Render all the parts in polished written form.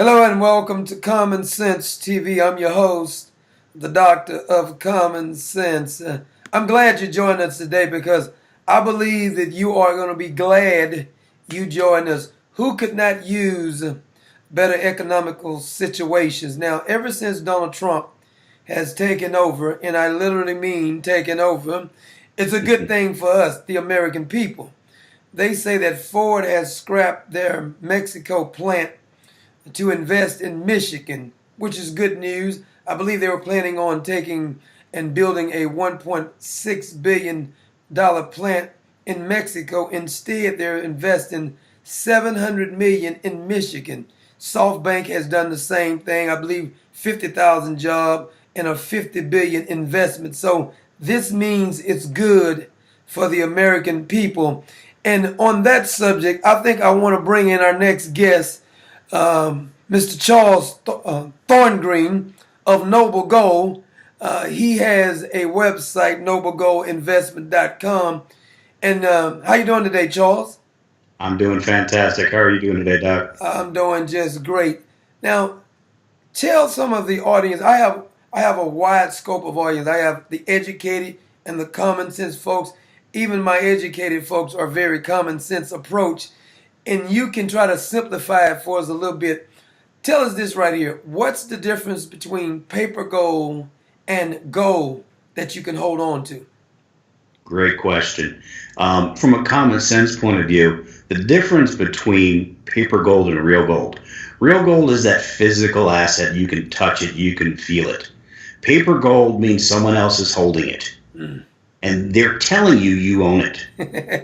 Hello and welcome to Common Sense TV. I'm your host, the Doctor of Common Sense. I'm glad you joined us today because I believe that you are going to be glad you joined us. Who could not use better economical situations? Now, ever since Donald Trump has taken over, and I literally mean taken over, it's a good thing for us, the American people. They say that Ford has scrapped their Mexico plant to invest in Michigan, which is good news. I believe they were planning on taking and building a $1.6 billion plant in Mexico. Instead, they're investing $700 million in Michigan. SoftBank has done the same thing. I believe 50,000 jobs and a 50 billion investment. So this means it's good for the American people. And on that subject, I think I want to bring in our next guest, Mr. Charles Thorngreen of Noble Gold. He has a website, noblegoldinvestment.com. And how you doing today, Charles? I'm doing fantastic. How are you doing today, Doc? I'm doing just great. Now, tell some of the audience. I have a wide scope of audience. I have the educated and the common sense folks. Even my educated folks are very common sense approach. And you can try to simplify it for us a little bit. Tell us this right here. What's the difference between paper gold and gold that you can hold on to? Great question. From a common sense point of view, the difference between paper gold and real gold is that physical asset. You can touch it, you can feel it. Paper gold means someone else is holding it. And they're telling you you own it.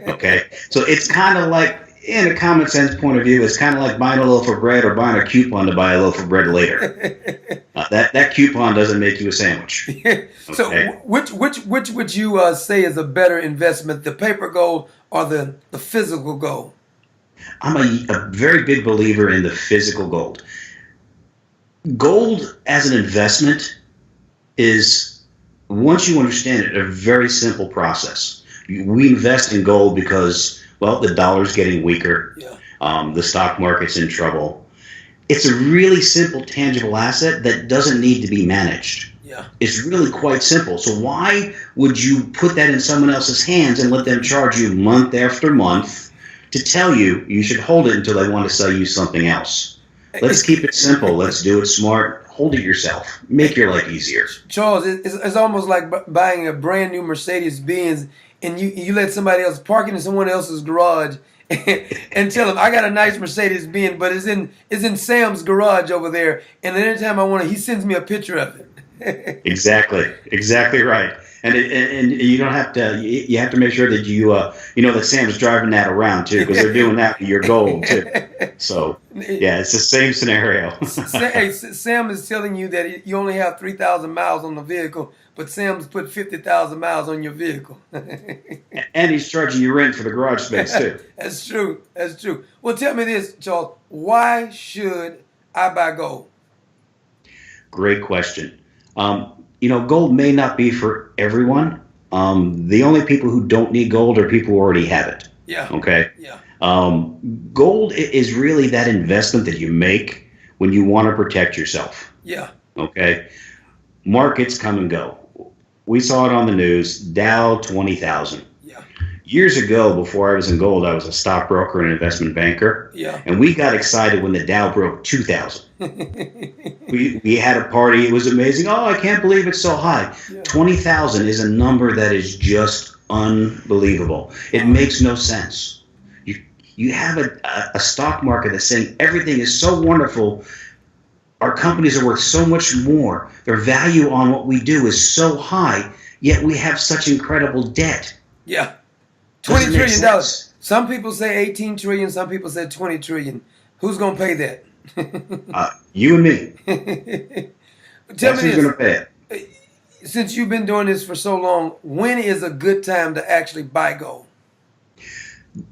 Okay? So it's kind of like, in a common sense point of view, it's kind of like buying a loaf of bread or buying a coupon to buy a loaf of bread later. That coupon doesn't make you a sandwich. Okay? So which would you say is a better investment, the paper gold or the physical gold? I'm a very big believer in the physical gold. Gold as an investment is, once you understand it, a very simple process. We invest in gold because, well, the dollar's getting weaker. Yeah. The stock market's in trouble. It's a really simple, tangible asset that doesn't need to be managed. Yeah. It's really quite simple. So why would you put that in someone else's hands and let them charge you month after month to tell you you should hold it until they want to sell you something else? Let's keep it simple. Let's do it smart. Hold it yourself. Make your life easier. Charles, it's almost like buying a brand new Mercedes-Benz and you let somebody else park it in someone else's garage and tell them, I got a nice Mercedes-Benz, but it's in Sam's garage over there. And anytime I want it, he sends me a picture of it. Exactly right. And you don't have to. You have to make sure that you know that Sam's driving that around too, because they're doing that with your gold too. So yeah, it's the same scenario. Hey, Sam is telling you that you only have 3,000 miles on the vehicle, but Sam's put 50,000 miles on your vehicle. And he's charging you rent for the garage space too. That's true. That's true. Well, tell me this, Charles. Why should I buy gold? Great question. Gold may not be for everyone. The only people who don't need gold are people who already have it. Yeah. Okay. Yeah. Gold is really that investment that you make when you want to protect yourself. Yeah. Okay. Markets come and go. We saw it on the news. Dow 20,000. Yeah. Years ago, before I was in gold, I was a stockbroker and investment banker. Yeah. And we got excited when the Dow broke 2,000. we had a party. It was amazing. Oh, I can't believe it's so high. Yeah. 20,000 is a number that is just unbelievable. It makes no sense. You have a stock market that's saying everything is so wonderful. Our companies are worth so much more. Their value on what we do is so high, yet we have such incredible debt. Yeah. $20 trillion. Some people say 18 trillion, some people say 20 trillion. Who's going to pay that? You and me. Tell me who's going to pay it. Since you've been doing this for so long, when is a good time to actually buy gold?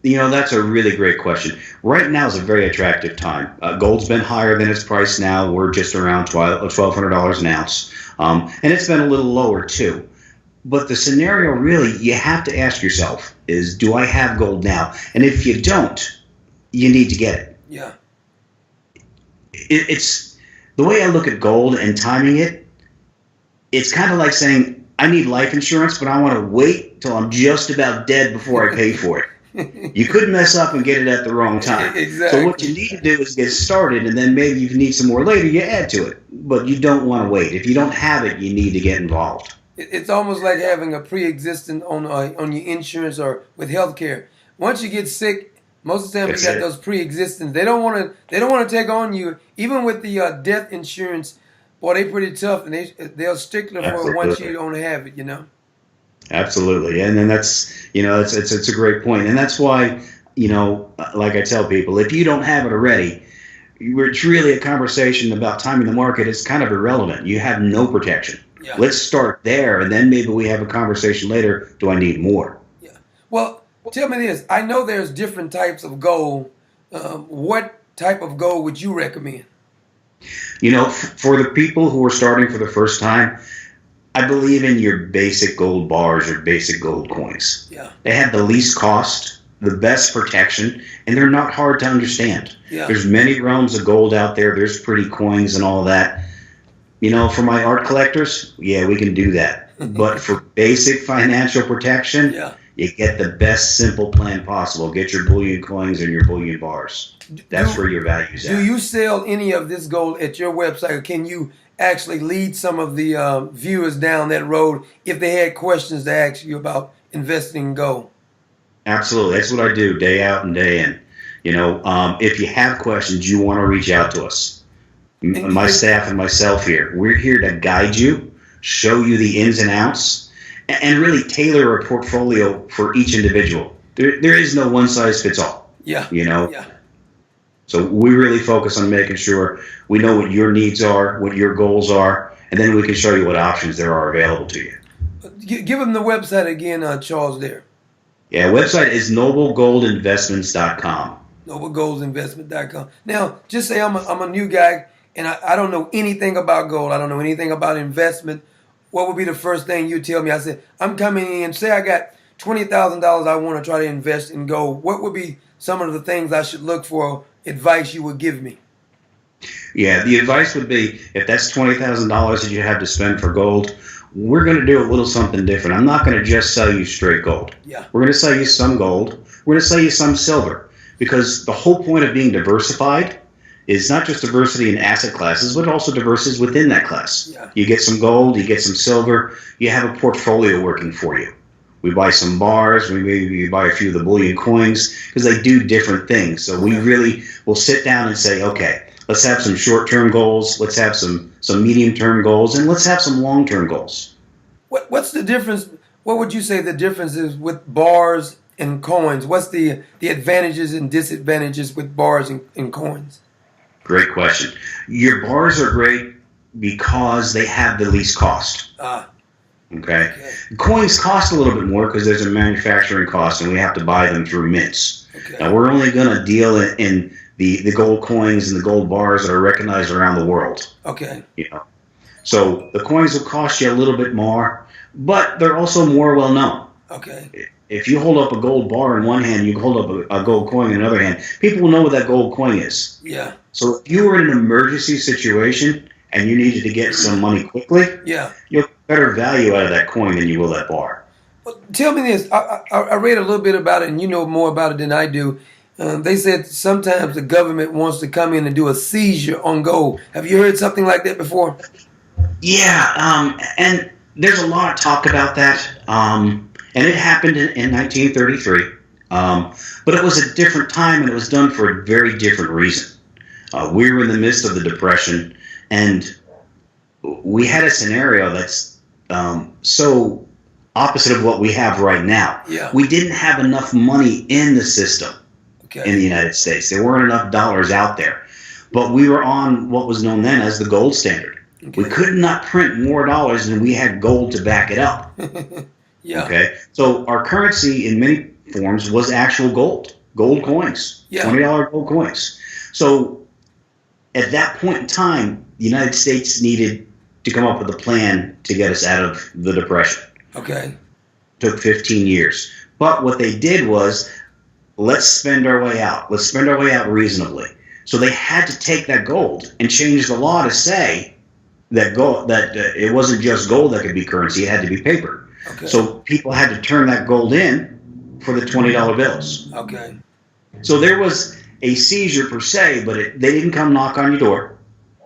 That's a really great question. Right now is a very attractive time. Gold's been higher than its price now. We're just around $1,200 an ounce. And it's been a little lower too. But the scenario really you have to ask yourself is, do I have gold now? And if you don't, you need to get it. Yeah. it's the way I look at gold and timing it. It's kind of like saying I need life insurance, but I want to wait till I'm just about dead before I pay for it. You could mess up and get it at the wrong time. Exactly. So what you need to do is get started, and then maybe if you need some more later, you add to it. But you don't want to wait. If you don't have it, you need to get involved. It's almost like having a pre-existing on your insurance or with healthcare. Once you get sick, most of the time you got those pre-existing. They don't want to take on you. Even with the death insurance, boy, they pretty tough, and they're stickler for it once you don't have it. Absolutely, and then that's it's a great point, and that's why like I tell people, if you don't have it already, it's really a conversation about timing the market is kind of irrelevant. You have no protection. Yeah. Let's start there, and then maybe we have a conversation later. Do I need more? Yeah. Well, tell me this. I know there's different types of gold. What type of gold would you recommend? For the people who are starting for the first time, I believe in your basic gold bars or basic gold coins. Yeah. They have the least cost, the best protection, and they're not hard to understand. Yeah. There's many realms of gold out there. There's pretty coins and all that. For my art collectors, yeah, we can do that. But for basic financial protection, you get the best simple plan possible. Get your bullion coins and your bullion bars. That's where your value's at. Do you sell any of this gold at your website, or can you actually lead some of the viewers down that road if they had questions to ask you about investing in gold? Absolutely. That's what I do day out and day in. If you have questions, you want to reach out to us. My staff and myself here, we're here to guide you, show you the ins and outs, and really tailor a portfolio for each individual. There is no one size fits all. Yeah. Yeah. So we really focus on making sure we know what your needs are, what your goals are, and then we can show you what options there are available to you. Give them the website again, Charles, there. Yeah, website is noblegoldinvestments.com. Noblegoldinvestment.com. Now, just say I'm a new guy, and I don't know anything about gold. I don't know anything about investment. What would be the first thing you tell me? I said, I'm coming in, say I got $20,000 I want to try to invest in gold. What would be some of the things I should look for, advice you would give me? Yeah, the advice would be, if that's $20,000 that you have to spend for gold, we're going to do a little something different. I'm not going to just sell you straight gold. Yeah. We're going to sell you some gold. We're going to sell you some silver, because the whole point of being diversified is not just diversity in asset classes, but also diversity within that class. Yeah. You get some gold, you get some silver, you have a portfolio working for you. We buy some bars, we maybe buy a few of the bullion coins, because they do different things. So we really will sit down and say, okay, let's have some short-term goals, let's have some medium-term goals, and let's have some long-term goals. What's the difference? What would you say the difference is with bars and coins? What's the advantages and disadvantages with bars and coins? Great question. Your bars are great because they have the least cost. Okay. Coins cost a little bit more because there's a manufacturing cost, and we have to buy them through mints. Okay. Now, we're only going to deal in the gold coins and the gold bars that are recognized around the world. Okay. So the coins will cost you a little bit more, but they're also more well known. Okay. If you hold up a gold bar in one hand, you hold up a gold coin in another hand, people will know what that gold coin is. Yeah. So if you were in an emergency situation and you needed to get some money quickly, you'll get better value out of that coin than you will that bar. Well, tell me this. I read a little bit about it, and you know more about it than I do. They said sometimes the government wants to come in and do a seizure on gold. Have you heard something like that before? Yeah, and there's a lot of talk about that. And it happened in 1933. But it was a different time, and it was done for a very different reason. We were in the midst of the Depression, and we had a scenario that's so opposite of what we have right now. Yeah. We didn't have enough money in the system Okay. in the United States. There weren't enough dollars out there. But we were on what was known then as the gold standard. Okay. We could not print more dollars than we had gold to back it up. Yeah. Okay. So our currency in many forms was actual gold coins, Yeah. $20 gold coins. So at that point in time, the United States needed to come up with a plan to get us out of the Depression. Okay. Took 15 years. But what they did was, let's spend our way out. Let's spend our way out reasonably. So they had to take that gold and change the law to say that gold, that it wasn't just gold that could be currency; it had to be paper. Okay. So people had to turn that gold in for the $20 bills. Okay. So there was a seizure per se, but they didn't come knock on your door.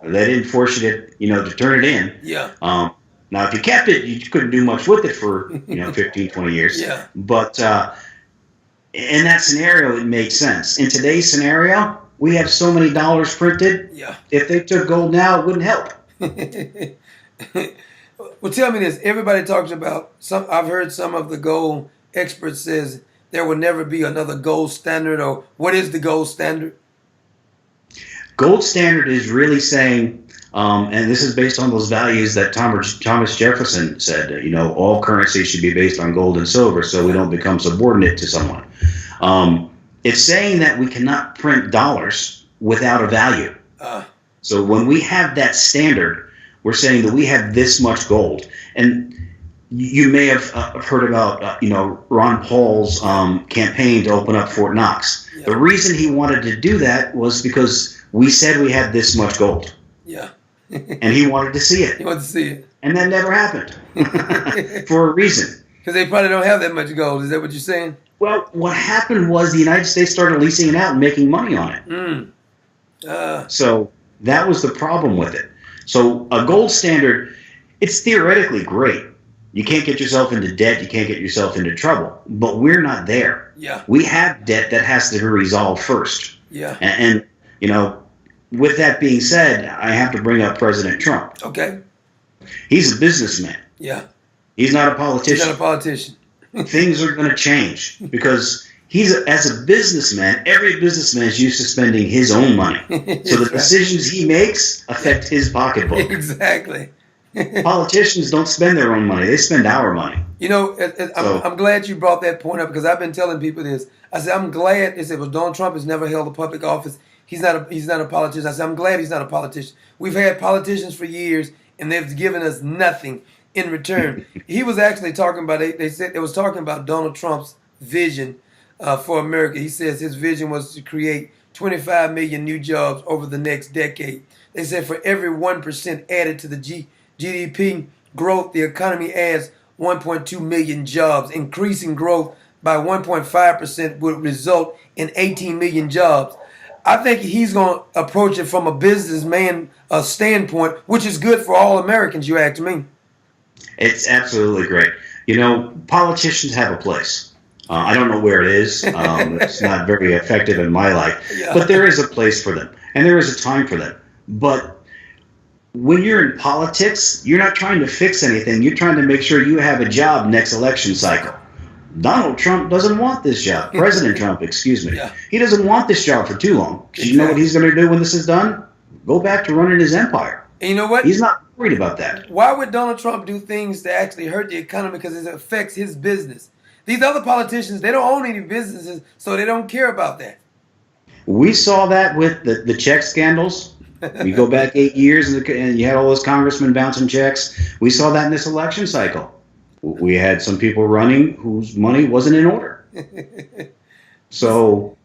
They didn't force you to turn it in. Yeah. Now, if you kept it, you couldn't do much with it for 15, 20 years. Yeah. But in that scenario, it made sense. In today's scenario, we have so many dollars printed. Yeah. If they took gold now, it wouldn't help. Well, tell me this. Everybody talks about some. I've heard some of the gold experts says there will never be another gold standard. Or what is the gold standard? Gold standard is really saying, and this is based on those values that Thomas Jefferson said. All currency should be based on gold and silver, so we don't become subordinate to someone. It's saying that we cannot print dollars without a value. So when we have that standard, we're saying that we have this much gold. And you may have heard about, Ron Paul's campaign to open up Fort Knox. Yeah. The reason he wanted to do that was because we said we had this much gold. Yeah. And he wanted to see it. He wanted to see it. And that never happened for a reason. Because they probably don't have that much gold. Is that what you're saying? Well, what happened was the United States started leasing it out and making money on it. So that was the problem with it. So a gold standard, it's theoretically great. You can't get yourself into debt. You can't get yourself into trouble. But we're not there. Yeah. We have debt that has to be resolved first. Yeah. And with that being said, I have to bring up President Trump. Okay. He's a businessman. Yeah. He's not a politician. He's not a politician. Things are going to change because as a businessman, every businessman is used to spending his own money. So the decisions he makes affect his pocketbook. Exactly. Politicians don't spend their own money. They spend our money. I'm glad you brought that point up because I've been telling people this. I said, I'm glad. They said, well, Donald Trump has never held a public office. He's not a politician. I said, I'm glad he's not a politician. We've had politicians for years, and they've given us nothing in return. He was actually talking about, they said, they was talking about Donald Trump's vision for America. He says his vision was to create 25 million new jobs over the next decade. They said for every 1% added to the GDP growth, the economy adds 1.2 million jobs. Increasing growth by 1.5% would result in 18 million jobs. I think he's going to approach it from a businessman standpoint, which is good for all Americans, you ask me. It's absolutely great. Politicians have a place. I don't know where it is. It's not very effective in my life. Yeah. But there is a place for them, and there is a time for them. But when you're in politics, you're not trying to fix anything. You're trying to make sure you have a job next election cycle. Donald Trump doesn't want this job. President Trump, excuse me. Yeah. He doesn't want this job for too long. Exactly. You know what he's going to do when this is done? Go back to running his empire. And you know what? He's not worried about that. Why would Donald Trump do things to actually hurt the economy? Because it affects his business. These other politicians, they don't own any businesses, so they don't care about that. We saw that with the check scandals. We go back 8 years, and you had all those congressmen bouncing checks. We saw that in this election cycle. We had some people running whose money wasn't in order. So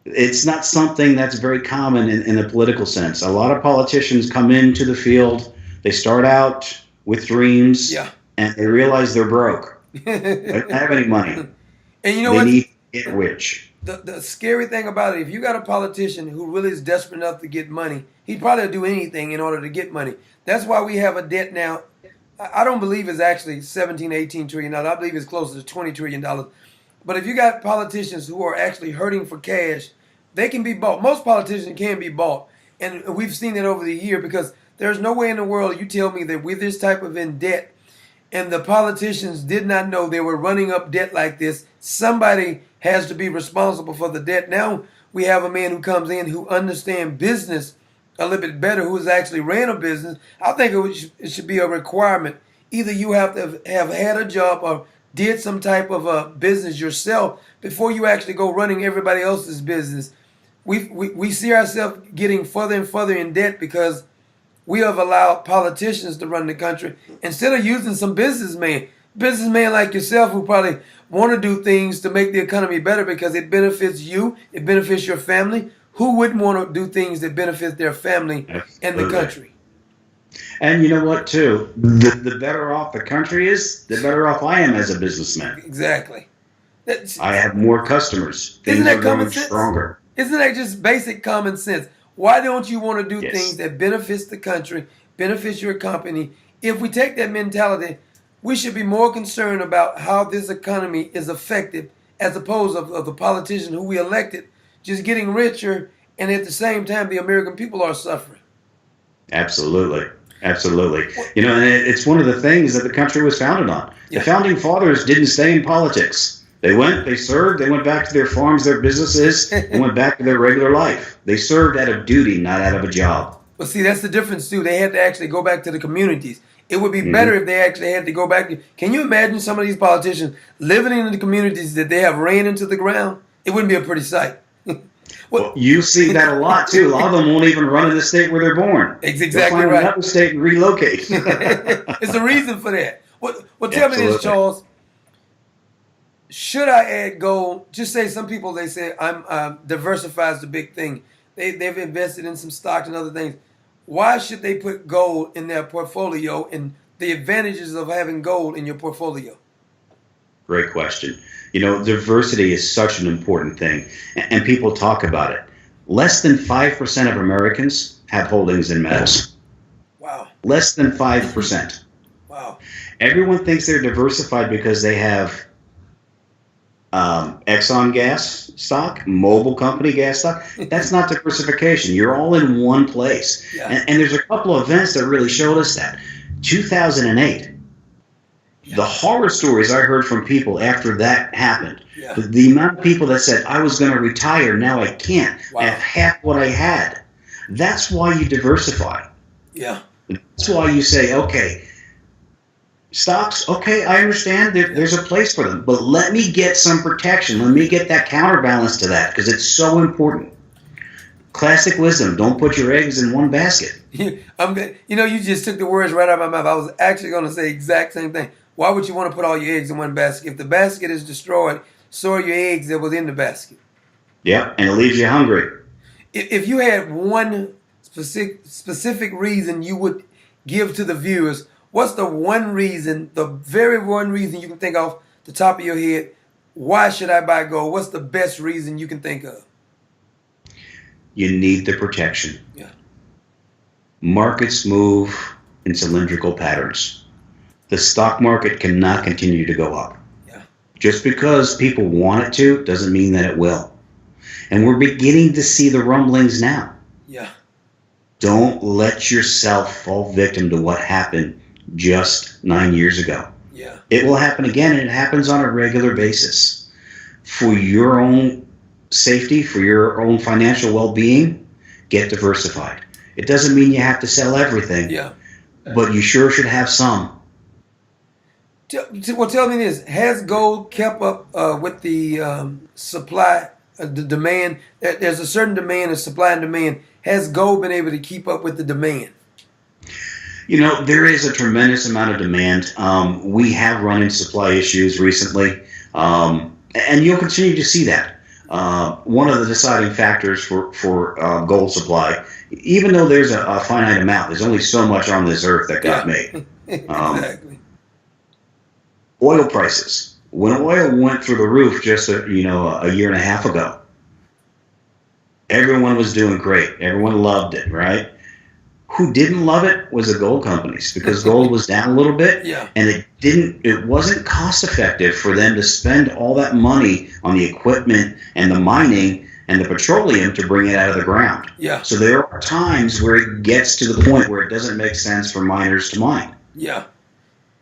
it's not something that's very common in the political sense. A lot of politicians come into the field, they start out with dreams, yeah, and they realize they're broke. They don't have any money. And you know they what? Need to get rich. The scary thing about it, if you got a politician who really is desperate enough to get money, he'd probably do anything in order to get money. That's why we have a debt now. I don't believe it's actually 17, 18 trillion dollars. I believe it's closer to $20 trillion. But if you got politicians who are actually hurting for cash, they can be bought. Most politicians can be bought. And we've seen it over the year because there's no way in the world you tell me that with this type of in debt and the politicians did not know they were running up debt like this, somebody has to be responsible for the debt. Now we have a man who comes in who understands business a little bit better, who's actually ran a business. I think it should be a requirement. Either you have to have had a job or did some type of a business yourself before you actually go running everybody else's business. We see ourselves getting further and further in debt because we have allowed politicians to run the country instead of using some businessmen like yourself who probably want to do things to make the economy better because it benefits you, it benefits your family. Who wouldn't want to do things that benefit their family and the Absolutely. country? And you know what, too? The better off the country is, the better off I am as a businessman. Exactly. I have more customers. Isn't Things are that common going sense? stronger. Isn't that just basic common sense? Why don't you want to do Yes. things that benefits the country, benefits your company? If we take that mentality, we should be more concerned about how this economy is affected as opposed of the politician who we elected just getting richer, and at the same time the American people are suffering. Absolutely. Absolutely. You know, and it's one of the things that the country was founded on. Yeah. The founding fathers didn't stay in politics. They went, they served, they went back to their farms, their businesses, and went back to their regular life. They served out of duty, not out of a job. But see, that's the difference too. They had to actually go back to the communities. It would be better if they actually had to go back. Can you imagine some of these politicians living in the communities that they have ran into the ground? It wouldn't be a pretty sight. Well, you see that a lot too. A lot of them won't even run in the state where they're born. It's They'll exactly find right. another state and relocate. It's a reason for that. Well, tell me this, Absolutely. Charles. Should I add gold? Just say some people, they say I'm diversify is the big thing. They've invested in some stocks and other things. Why should they put gold in their portfolio and the advantages of having gold in your portfolio? Great question. You know, diversity is such an important thing, and people talk about it. Less than 5% of Americans have holdings in metals. Wow. Less than 5%. Wow. Everyone thinks they're diversified because they have Exxon gas stock, Mobil company gas stock. That's not diversification. You're all in one place. Yeah. And there's a couple of events that really showed us that. 2008. The horror stories I heard from people after that happened. Yeah. The amount of people that said, I was going to retire, now I can't. Wow. I have half what I had. That's why you diversify. Yeah. That's why you say, okay, stocks, okay, I understand there's a place for them, but let me get some protection. Let me get that counterbalance to that because it's so important. Classic wisdom, don't put your eggs in one basket. I'm good. You know, you just took the words right out of my mouth. I was actually going to say the exact same thing. Why would you want to put all your eggs in one basket? If the basket is destroyed, so are your eggs that was in the basket. Yeah, and it leaves you hungry. If you had one specific reason you would give to the viewers, what's the one reason, the very one reason you can think off the top of your head, why should I buy gold? What's the best reason you can think of? You need the protection. Yeah. Markets move in cylindrical patterns. The stock market cannot continue to go up. Yeah. Just because people want it to doesn't mean that it will. And we're beginning to see the rumblings now. Yeah. Don't let yourself fall victim to what happened just 9 years ago. Yeah. It will happen again, and it happens on a regular basis. For your own safety, for your own financial well-being, get diversified. It doesn't mean you have to sell everything, Yeah. but you sure should have some. Well, tell me this: has gold kept up with the supply, the demand? There's a certain demand, a supply and demand. Has gold been able to keep up with the demand? You know, there is a tremendous amount of demand. We have run into supply issues recently, and you'll continue to see that. One of the deciding factors for gold supply, even though there's a finite amount, there's only so much on this earth that got made. Exactly. Oil prices. When oil went through the roof just a year and a half ago, everyone was doing great. Everyone loved it, right? Who didn't love it was the gold companies because gold was down a little bit, Yeah. and it wasn't cost effective for them to spend all that money on the equipment and the mining and the petroleum to bring it out of the ground. Yeah. So there are times where it gets to the point where it doesn't make sense for miners to mine. Yeah.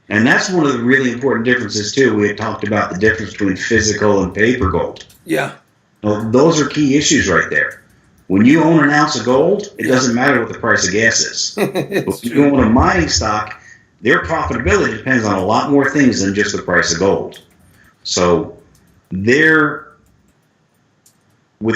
And that's one of the really important differences too. We had talked about the difference between physical and paper gold. Yeah. Well, those are key issues right there. When you own an ounce of gold, it doesn't matter what the price of gas is. But It's when true. you own a mining stock, their profitability depends on a lot more things than just the price of gold. So with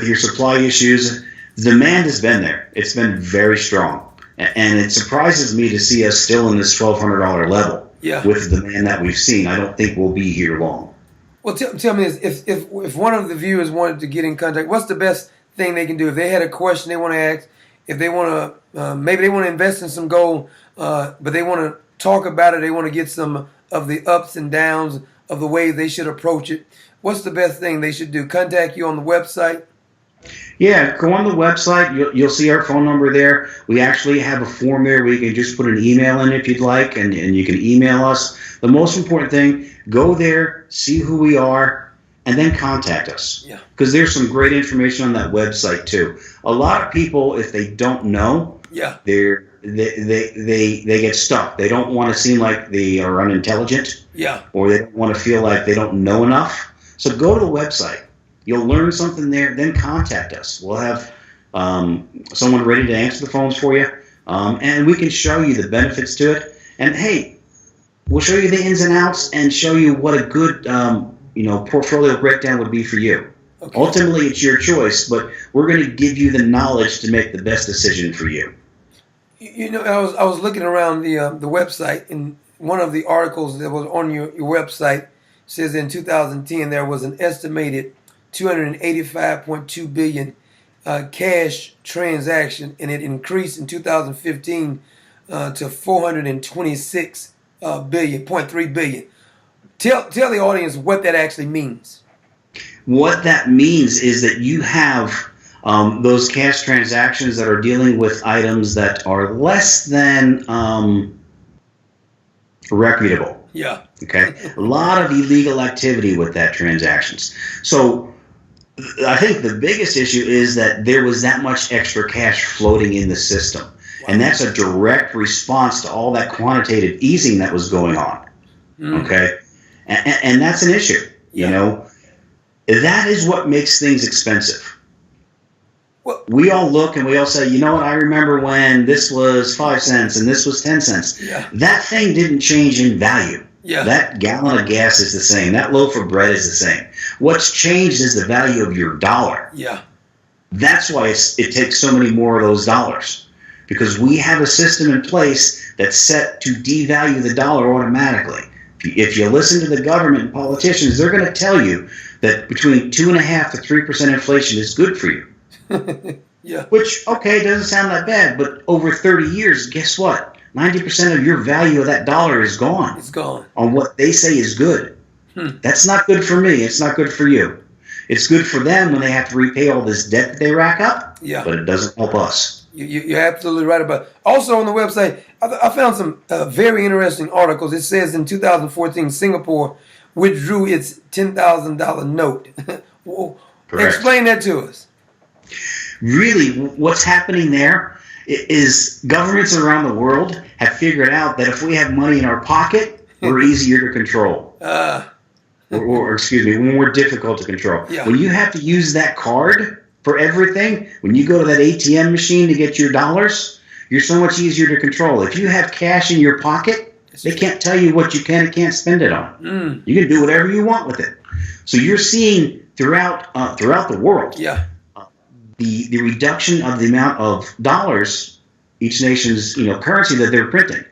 your supply issues, the demand has been there. It's been very strong. And it surprises me to see us still in this $1,200 level. Yeah. With the demand that we've seen. I don't think we'll be here long. Well, tell me this: if one of the viewers wanted to get in contact, what's the best thing they can do. If they had a question they want to ask, if they want to, maybe they want to invest in some gold, but they want to talk about it, they want to get some of the ups and downs of the way they should approach it, what's the best thing they should do? Contact you on the website? Yeah, go on the website. You'll see our phone number there. We actually have a form there where you can just put an email in if you'd like, and you can email us. The most important thing, go there, see who we are, and then contact us. Yeah. Because there's some great information on that website too. A lot of people, if they don't know, Yeah. they get stuck. They don't want to seem like they are unintelligent. Yeah. Or they don't want to feel like they don't know enough. So go to the website. You'll learn something there, then contact us. We'll have someone ready to answer the phones for you, and we can show you the benefits to it. And hey, we'll show you the ins and outs and show you what a good portfolio breakdown would be for you. Okay. Ultimately, it's your choice, but we're going to give you the knowledge to make the best decision for you. You know, I was looking around the website, and one of the articles that was on your website says in 2010 there was an estimated 285.2 billion cash transaction, and it increased in 2015 to 426 0.3 billion. Tell the audience what that actually means. What that means is that you have those cash transactions that are dealing with items that are less than reputable. Yeah. Okay. A lot of illegal activity with that transactions. So I think the biggest issue is that there was that much extra cash floating in the system. Wow. And that's a direct response to all that quantitative easing that was going on. Okay. And that's an issue, you know. That is what makes things expensive. Well, we all look and we all say, you know what, I remember when this was 5 cents and this was 10 cents. Yeah. That thing didn't change in value. Yeah. That gallon of gas is the same. That loaf of bread is the same. What's changed is the value of your dollar. Yeah. That's why it takes so many more of those dollars. Because we have a system in place that's set to devalue the dollar automatically. If you listen to the government and politicians, they're going to tell you that between 2.5% to 3% inflation is good for you. Yeah. Which, okay, doesn't sound that bad, but over 30 years, guess what? 90% of your value of that dollar is gone. It's gone. On what they say is good. That's not good for me. It's not good for you. It's good for them when they have to repay all this debt that they rack up. Yeah. But it doesn't help us. You're absolutely right about it. Also on the website, I found some very interesting articles. It says in 2014, Singapore withdrew its $10,000 note. Well, explain that to us. Really, what's happening there is governments around the world have figured out that if we have money in our pocket, we're easier to control. Or excuse me, when we're difficult to control. Yeah. When you have to use that card for everything, when you go to that ATM machine to get your dollars, you're so much easier to control. If you have cash in your pocket, they can't tell you what you can and can't spend it on. You can do whatever you want with it. So you're seeing throughout the world, Yeah. the reduction of the amount of dollars each nation's currency that they're printing.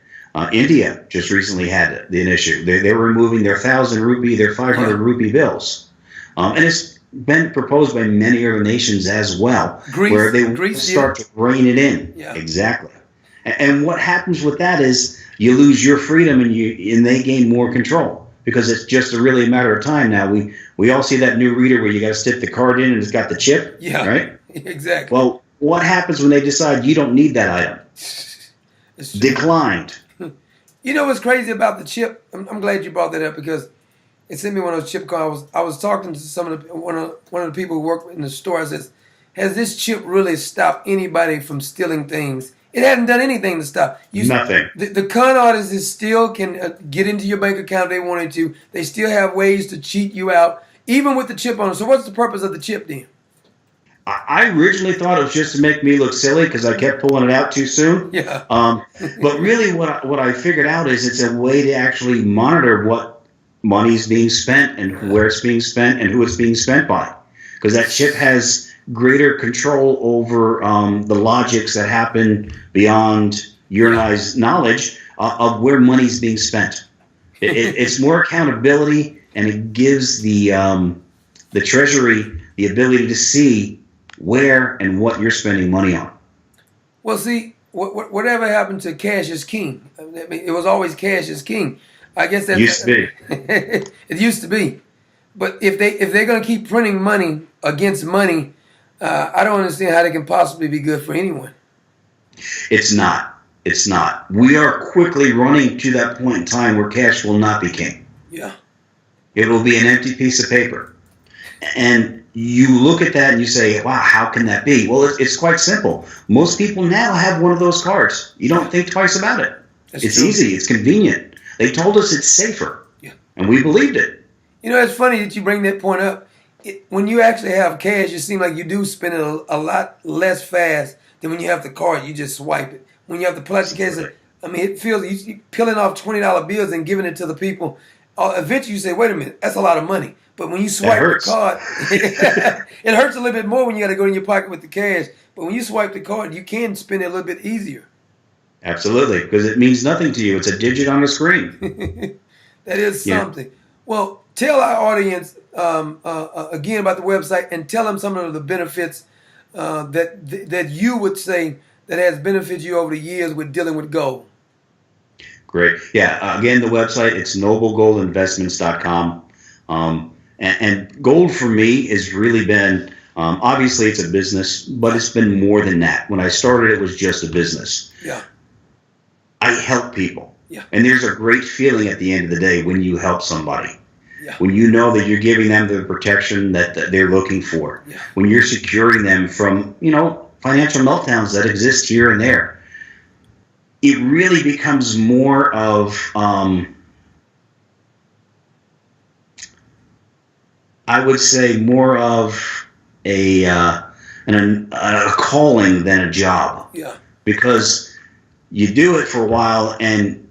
India just recently had an issue. They were removing their 1,000 rupee, their 500 rupee bills, and it's been proposed by many other nations as well, where they start to rein it in. Yeah. Exactly. And what happens with that is you lose your freedom and they gain more control, because it's just really a matter of time now. We all see that new reader where you got to stick the card in and it's got the chip. Yeah. Right. Exactly. Well, what happens when they decide you don't need that item? Declined. You know what's crazy about the chip? I'm glad you brought that up, because it sent me one of those chip cards. I was talking to one of the people who work in the store. I says, "Has this chip really stopped anybody from stealing things?" It hasn't done anything to stop. Nothing. The con artists still can get into your bank account if they wanted to. They still have ways to cheat you out, even with the chip on it. So what's the purpose of the chip then? I originally thought it was just to make me look silly because I kept pulling it out too soon. Yeah. But really what I figured out is it's a way to actually monitor what money's being spent and where it's being spent and who it's being spent by. Because that chip has greater control over the logics that happen beyond your and I's knowledge of where money's being spent. It's more accountability, and it gives the Treasury the ability to see where and what you're spending money on. Well, see, whatever happened to cash is king? I mean, it was always cash is king. I guess that Used to be. it used to be. But if they're going to keep printing money against money, I don't understand how they can possibly be good for anyone. It's not. It's not. We are quickly running to that point in time where cash will not be king. Yeah. It will be an empty piece of paper. And you look at that and you say, wow, how can that be? Well, it's quite simple. Most people now have one of those cards. You don't think twice about it. It's true. easy. It's convenient. They told us it's safer. Yeah. And we believed it. You know, it's funny that you bring that point up. When you actually have cash, it seems like you do spend it a lot less fast than when you have the card. You just swipe it. When you have the plastic case, I mean, it feels you peeling off $20 bills and giving it to the people. Eventually, you say, "Wait a minute, that's a lot of money." But when you swipe the card, it hurts a little bit more when you got to go in your pocket with the cash. But when you swipe the card, you can spend it a little bit easier. Absolutely, because it means nothing to you. It's a digit on the screen. That is something. Yeah. Well, tell our audience again about the website and tell them some of the benefits that you would say that has benefited you over the years with dealing with gold. Great. Yeah. Again, the website, it's noblegoldinvestments.com. And gold for me has really been, obviously it's a business, but it's been more than that. When I started, it was just a business. Yeah. I help people. Yeah. And there's a great feeling at the end of the day when you help somebody. Yeah. When you know that you're giving them the protection that they're looking for. Yeah. When you're securing them from, financial meltdowns that exist here and there. It really becomes more of, I would say, more of a calling than a job. Yeah. Because you do it for a while, and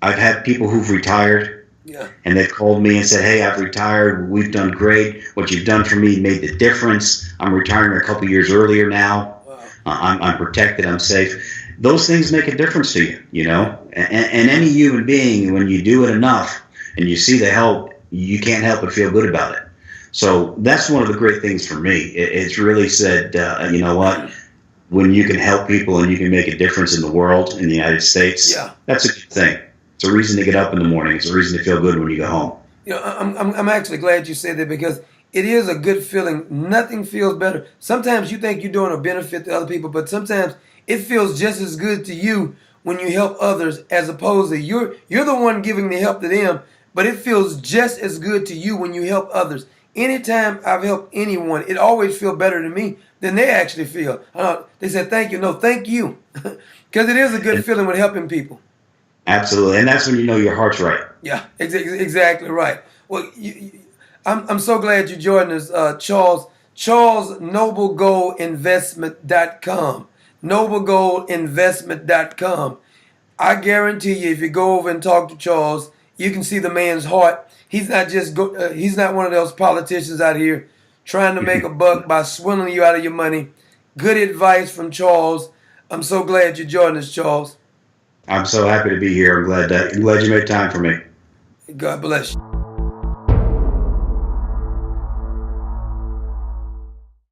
I've had people who've retired. Yeah. And they've called me and said, "Hey, I've retired. We've done great. What you've done for me made the difference. I'm retiring a couple years earlier now. Wow. I'm protected. I'm safe." Those things make a difference to you, And any human being, when you do it enough and you see the help, you can't help but feel good about it. So that's one of the great things for me. It's really said, you know what? When you can help people and you can make a difference in the world, in the United States, that's a good thing. It's a reason to get up in the morning. It's a reason to feel good when you go home. I'm actually glad you said that because it is a good feeling. Nothing feels better. Sometimes you think you're doing a benefit to other people, but sometimes it feels just as good to you when you help others as opposed to you're the one giving the help to them, but it feels just as good to you when you help others. Anytime I've helped anyone, it always feels better to me than they actually feel. They said, "Thank you." No, thank you. Because it is a good feeling when helping people. Absolutely. And that's when you know your heart's right. Yeah, exactly right. Well, I'm so glad you joined us, Charles. Charles, noblegoldinvestment.com. noblegoldinvestment.com. I guarantee you, if you go over and talk to Charles, you can see the man's heart. He's not he's not one of those politicians out here trying to make a buck by swindling you out of your money. Good advice from Charles. I'm so glad you joined us, Charles. I'm so happy to be here. I'm glad you made time for me. God bless you.